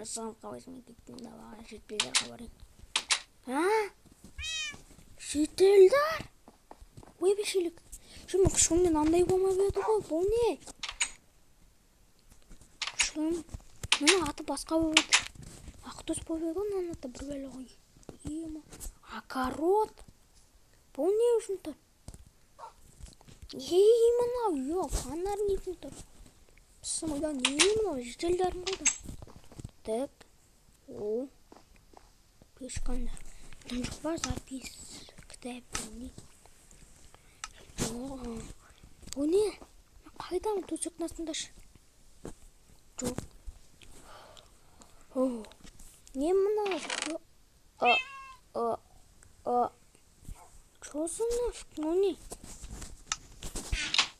Сам қалайсың кеткен давай шетелдерге барайын. Шетелдер? Ой бешелік. Шын күшіңнен андай болмай беді ғой, бұл не? Шын, мұның аты басқа болды. Ақтөс болды ғой, оның аты бір бәлі ғой. Огород? Бұл не үшін тұр? Мынау, фонарь не үшін тұр? Сымайда не мынау, жителдерін қойды. Так, пешкандар. Тұнжық бар, запис, кітап, не? Бұл не? Қайдамын төсек насындашы? Жоқ. Не мынау? Чозыны, ну не?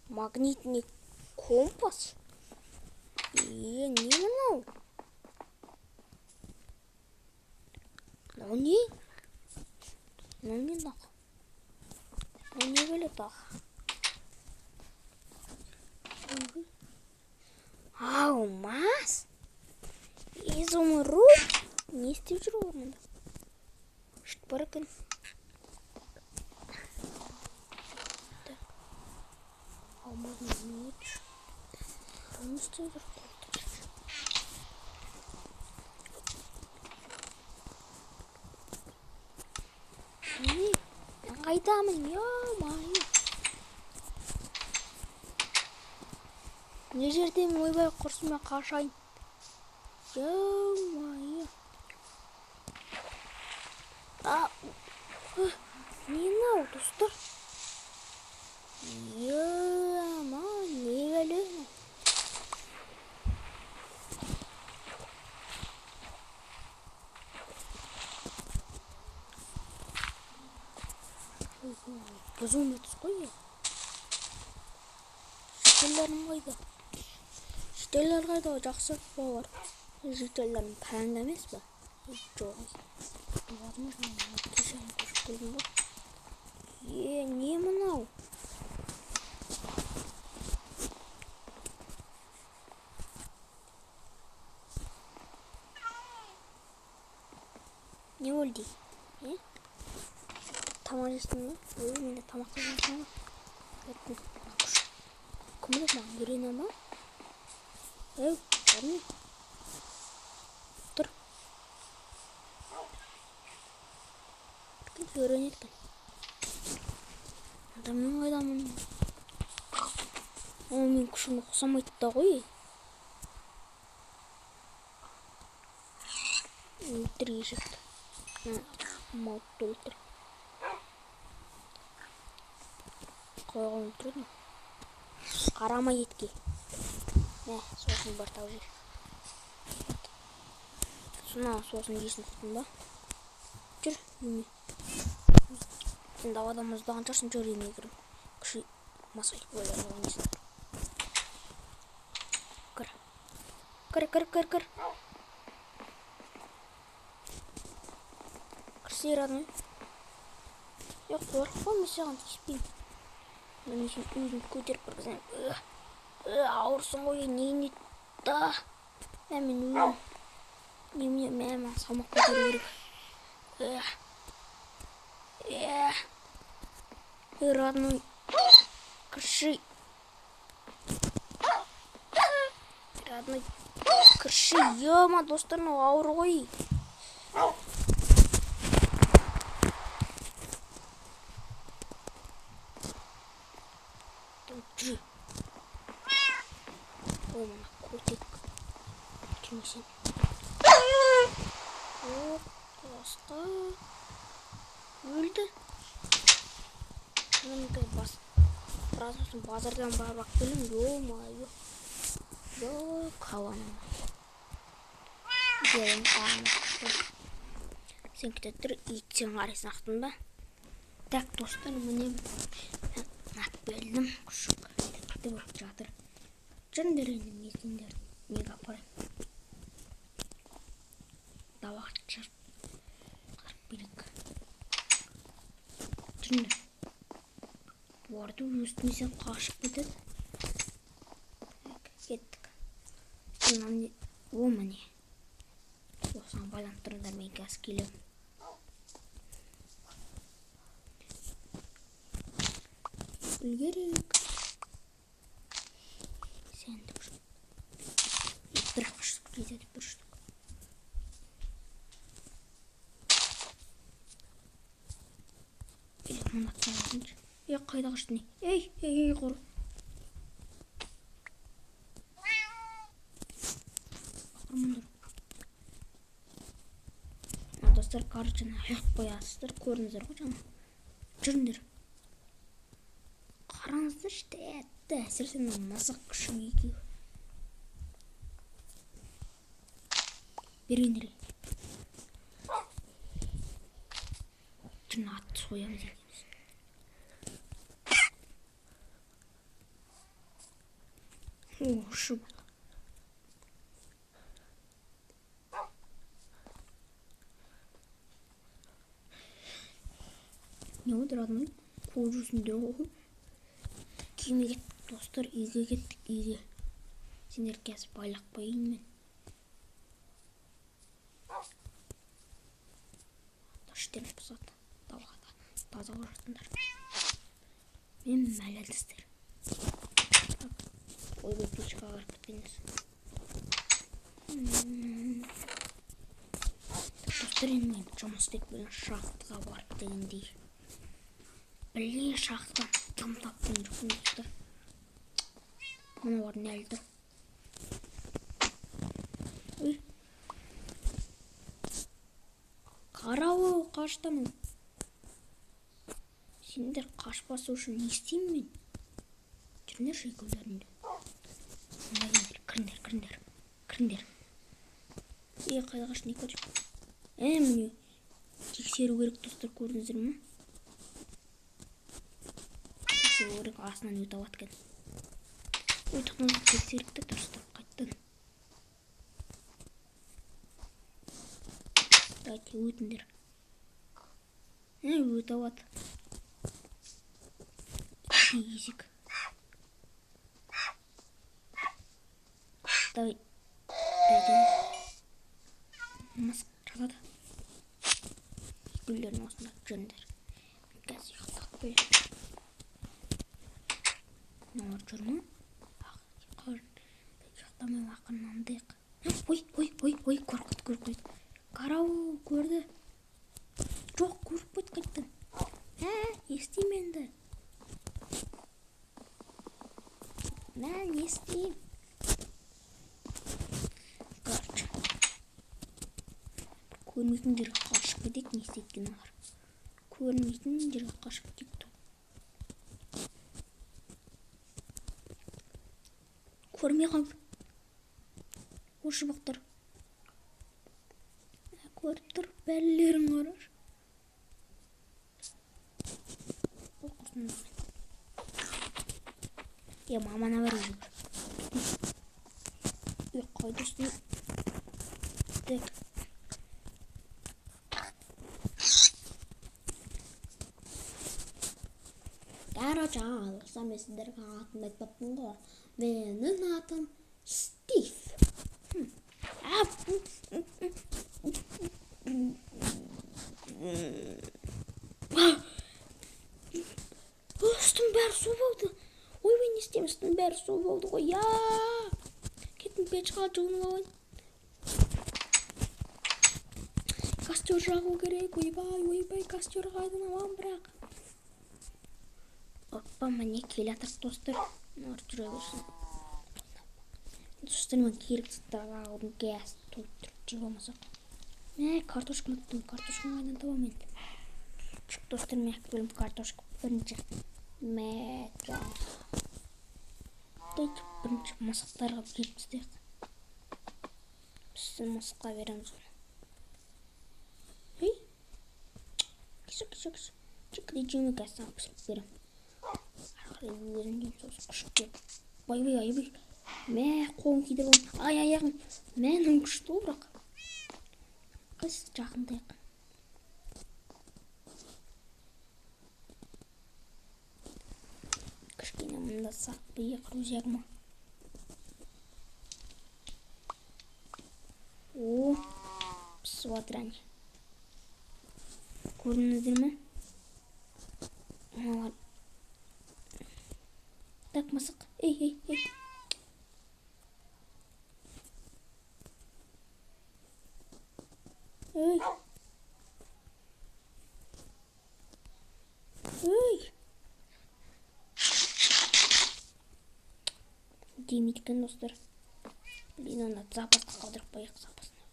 Магнитный компас? Не мынау? Ну не? Ну не нақ. Ну не бөлі тақ. Алмаз? Изумруд? Не істеп жүр орнында? Шыт бар екен. Алмаз меч. Оны істеп жүр. Не? Қайдамын, майы. Не жерден ойбай құрсыма қашайын. Майы. Не мынау, достар? Не бәлем? Бұзуым етіз қой. Жителерім қайда? Жителер қайда, жақсы бар. Жителерім пәңді емес ба? Жоқ. Не мынау? Не болды? Тамақ жестің бе? Менде тамақты жесің бе? Кімді маған үйрене ма? Көрме? Тұр. Кім үйренеткен? Адамның қайдамын. Мен күшімді ұқсамайды да ғой. Өлтір ешікті. Мауытты өлтір. Қойған өлтірдің. Қарама етке. Сосын бар тау жер. Сұна сосын жесін құттың ба? Жүр, еме. Енді адам ұздаған жарсын жүр еме кірім. Күші масайық ойларын ойнесін. Кір. Кір. Кірсейір адымай. Қорқып мен саған тиіспеймін. Мен сен өзін көтеріп біргізем. Ауырсын ғой, нейін етті. Мен өзім. Мен салмақ көтеру керек. Родной. Кірші. Родной. Кірші. Ема, достарым ауыр ғой. Жүр. Ой, мана көтек. Кемесен. Басқа. Өлді. Мұндай біраз өсін базардан барбақ білім. Майы. Қаланым. Делім қағаны. Сен кететтір, итсен қарайсын ақтын ба? Так, достар, мұне нат бердім. Күшік. Кетті болып жатыр. Жөндерінің есендер неге апарайым. Давақ жар. Қарып берек. Жүндер. Барды үстімізден қашып кетеді. Кеттік. О, міне. Осыған байланып тұрыңдар, мен қазір келемін. Үлгерек. Сәндік жүр. Бір штук жетеді, бір штук. Мұны атқаласыншы. Қайда қашты не? Ей, қор. Бақырмындар. Достар, короче, аяқ қоясыздар. Көріңіздер ғой жаңа. Жүріңдер. Қараңыздар, әтті әсіресе масақ күшің екеу. Бергендерге. Жаңа атты соямыз екеміз. О, шу бұл. Не отырадың? Қол жүзінде ғой. Кеме кеттік, достар, үйге кеттік, үйге. Сендер қазір байлақ қойын мен. Таштен бұзады. Талғада. Таза қожатындар. Мен мәләдістер. Ойбай печқа қарып кеткеніз. Достар, енді мен жұмыс істеп білген шахтыға барып дегендей. Білген шахтыға кім таптың жүрген достар. Мұны бар не әлді. Ой. Қарауы, қаштамын. Сендер қашпасы үшін не істеймін мен? Жүріңдер шекілдерінде. Кіріңдер. Қайда қаш не көріп? Міне, тексеру керек достар, көрдіңіздер ме? Тексеру керек, асынан өте ауаткен. Өйтіқназды тексерікті дұрыстап қайттың. Дайте өтіндер. Өте ауат. Езік. Давай. Масық жазады. Гүлдерін осында жүріндер. Қазір ұқтақ бөлі. Нұр жүрмі? Ұқтамай ақырынан дейқ. Ой, қорқыт. Қарау, көрді. Жоқ, көріп бөт қайттың. Естейм енді. Мен естейм. Короче. Көрмейтін жерге қашып кетек, не істеткен олар. Көрмейтін жерге қашып кетті. Көрмей қалды. Ошы бақтар. Көріп тұр, бәлілерін қараш. Оқырсын да. Мамана бар өзі бір. Қайда үстіне. Дек. Короче, достар, мен сіздерге атымды айтпаппын ғой. Менің атым Стив. Үстің бәрі су болды. Ойбай, не істеймін, үстің бәрі су болды ғой. Кеттім печқа жылынып алайын. Костер жағу керек. Ойбай, костер қайдан алам бірақ. Оппа, міне келатыр достар. Жүре берсін. Достар, мен керек заттарға алдым. Газ толып тұрып жеп алмасақ. Картошка ұмыттым. Картошканы қайдан табамын мен? Достар, мен бөлім картошка бірінші. Бірінші масақтарға беріп істейік. Біздің масаққа береміз оны. Кесік. Чекіде жеме кәсіні пісіріп берем. Арқылы өзін жем сосы күшік кеп. Байбай. Қолын кейдір болын. Аяғым. Мәнің күшті ол бірақ. Қыз жақындайық. кішкене мында сақ бейек рузягма. О, пісіп жатыр әне. Көрініңіздер ме? Аналар. Так, мысық. Ей. Ей. Демейді екен достар. Блин, оны запасқа қалдырып қояйық, запасына.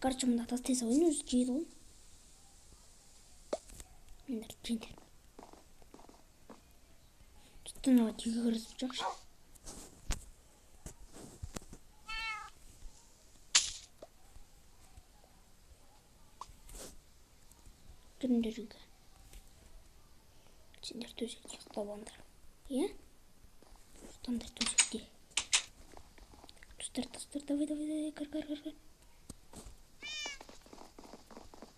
Короче, мында тастай салайын, өзі жейді ғой. Мындар жеңдер. Тұтынаға тегі кіргізіп жақшы. Кіріңдер үйге. Сендер төсекте ұйықтап алыңдар. Иә? Ұйықтаңдар төсекте. Достар, давай, кір.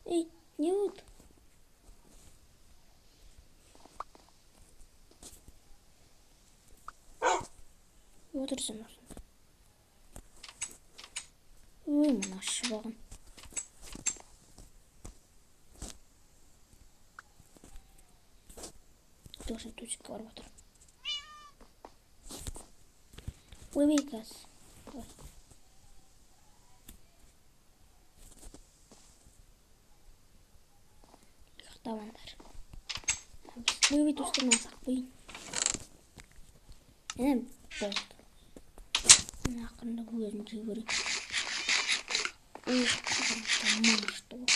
Ей, не болды? Отырсың осында. Ой, мына шыбағын. Тоже төсекке барып отыр. Ой, қазір. Ұйықтавандар. Ой, достарынан сақпайын. Болды. Мен ақырында өзім жей көрейін. Ой, қағырымда мұнышты ол.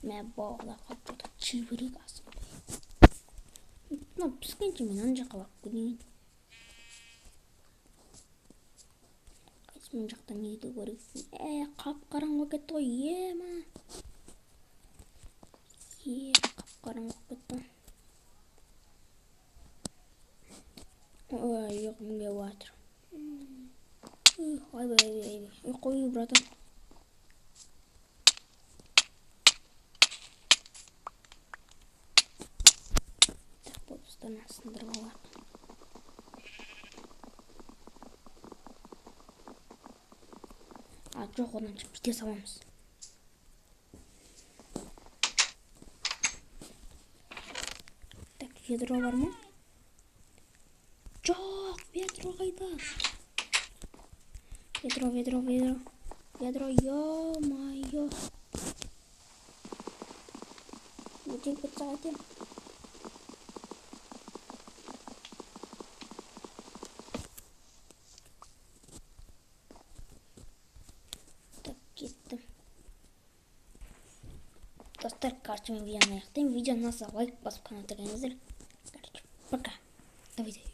Мен бағыла қапырда жей көрейін асың. Мына піскенше мен ана жаққа барып көрейін. Мен жақтан еді көрейін. Қап-қараңғы кетті ғой, ема. Қап-қараңғы кетті. Ой, ұйқым келіп жатыр. Ой, қой, братан. Так, бұл достарына сындырып алайық. Жоқ, одан шығып кете саламыз. Так, ведро бар ма? Жоқ, ведро қайда? Ведро, ё-майо. Өтен кетсе қайтем. Кеттім. Достар, короче, мен видеоны аяқтаймын. Видеоны лайк басып қана тұрыңыздар. Пока. Давай.